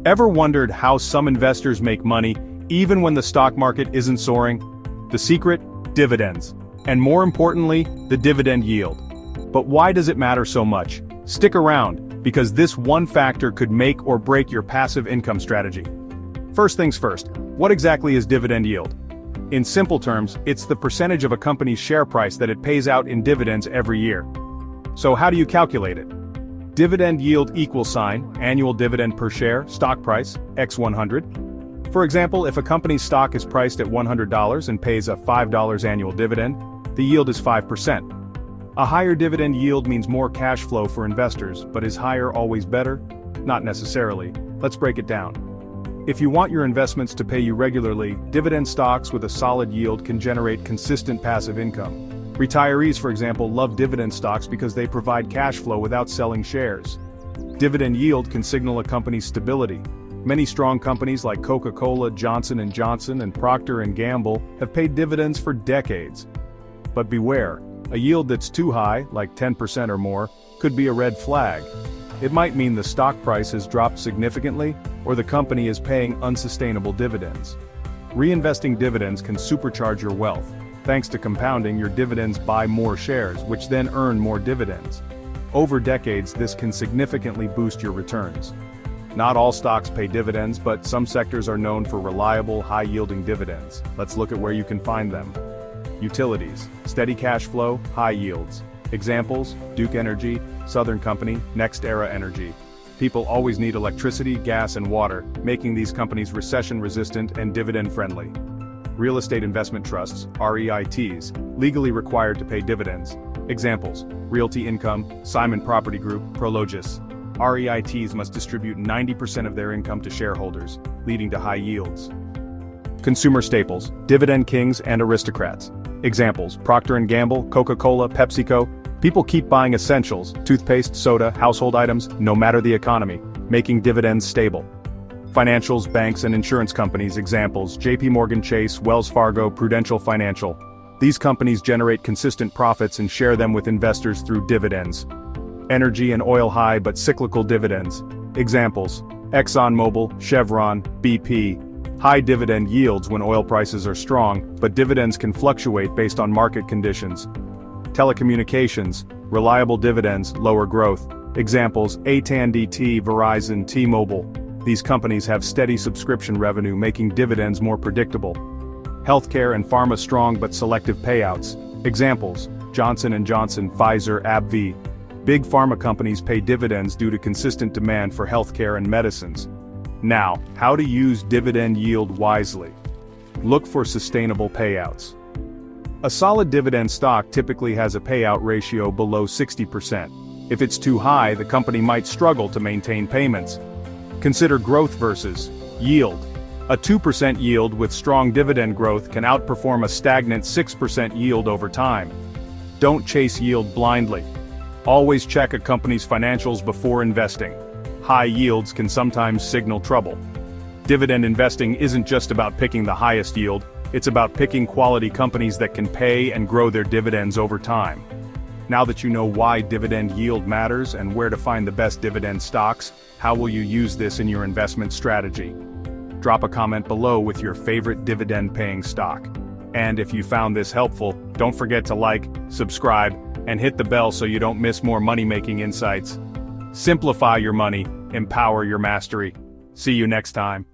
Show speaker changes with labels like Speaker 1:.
Speaker 1: Ever wondered how some investors make money even when the stock market isn't soaring? The secret? Dividends. And more importantly, the dividend yield. But why does it matter so much? Stick around, because this one factor could make or break your passive income strategy. First things first, what exactly is dividend yield? In simple terms, it's the percentage of a company's share price that it pays out in dividends every year. So how do you calculate it? Dividend yield =, annual dividend per share, stock price, x 100. For example, if a company's stock is priced at $100 and pays a $5 annual dividend, the yield is 5%. A higher dividend yield means more cash flow for investors, but is higher always better? Not necessarily. Let's break it down. If you want your investments to pay you regularly, dividend stocks with a solid yield can generate consistent passive income. Retirees, for example, love dividend stocks because they provide cash flow without selling shares. Dividend yield can signal a company's stability. Many strong companies like Coca-Cola, Johnson & Johnson, and Procter & Gamble have paid dividends for decades. But beware, a yield that's too high, like 10% or more, could be a red flag. It might mean the stock price has dropped significantly, or the company is paying unsustainable dividends. Reinvesting dividends can supercharge your wealth. Thanks to compounding, your dividends buy more shares, which then earn more dividends. Over decades, this can significantly boost your returns. Not all stocks pay dividends, but some sectors are known for reliable, high-yielding dividends. Let's look at where you can find them. Utilities, steady cash flow, high yields. Examples: Duke Energy, Southern Company, NextEra Energy. People always need electricity, gas, and water, making these companies recession-resistant and dividend-friendly. Real estate investment trusts, REITs, legally required to pay dividends. Examples: Realty Income, Simon Property Group, Prologis. REITs must distribute 90% of their income to shareholders, leading to high yields. Consumer staples, dividend kings and aristocrats. Examples: Procter & Gamble, Coca-Cola, PepsiCo. People keep buying essentials, toothpaste, soda, household items, no matter the economy, making dividends stable. Financials, banks, and insurance companies. Examples: JP Morgan Chase, Wells Fargo, Prudential Financial. These companies generate consistent profits and share them with investors through dividends. Energy and oil high but cyclical dividends. Examples: ExxonMobil, Chevron, BP. High dividend yields when oil prices are strong, but dividends can fluctuate based on market conditions. Telecommunications, reliable dividends, lower growth. Examples: AT&T, Verizon, T-Mobile. These companies have steady subscription revenue, making dividends more predictable. Healthcare and pharma strong but selective payouts. Examples: Johnson & Johnson, Pfizer, AbbVie. Big pharma companies pay dividends due to consistent demand for healthcare and medicines. Now, how to use dividend yield wisely. Look for sustainable payouts. A solid dividend stock typically has a payout ratio below 60%. If it's too high, the company might struggle to maintain payments. Consider growth versus yield. A 2% yield with strong dividend growth can outperform a stagnant 6% yield over time. Don't chase yield blindly. Always check a company's financials before investing. High yields can sometimes signal trouble. Dividend investing isn't just about picking the highest yield, it's about picking quality companies that can pay and grow their dividends over time. Now that you know why dividend yield matters and where to find the best dividend stocks, how will you use this in your investment strategy? Drop a comment below with your favorite dividend-paying stock. And if you found this helpful, don't forget to like, subscribe, and hit the bell so you don't miss more money-making insights. Simplify your money, empower your mastery. See you next time.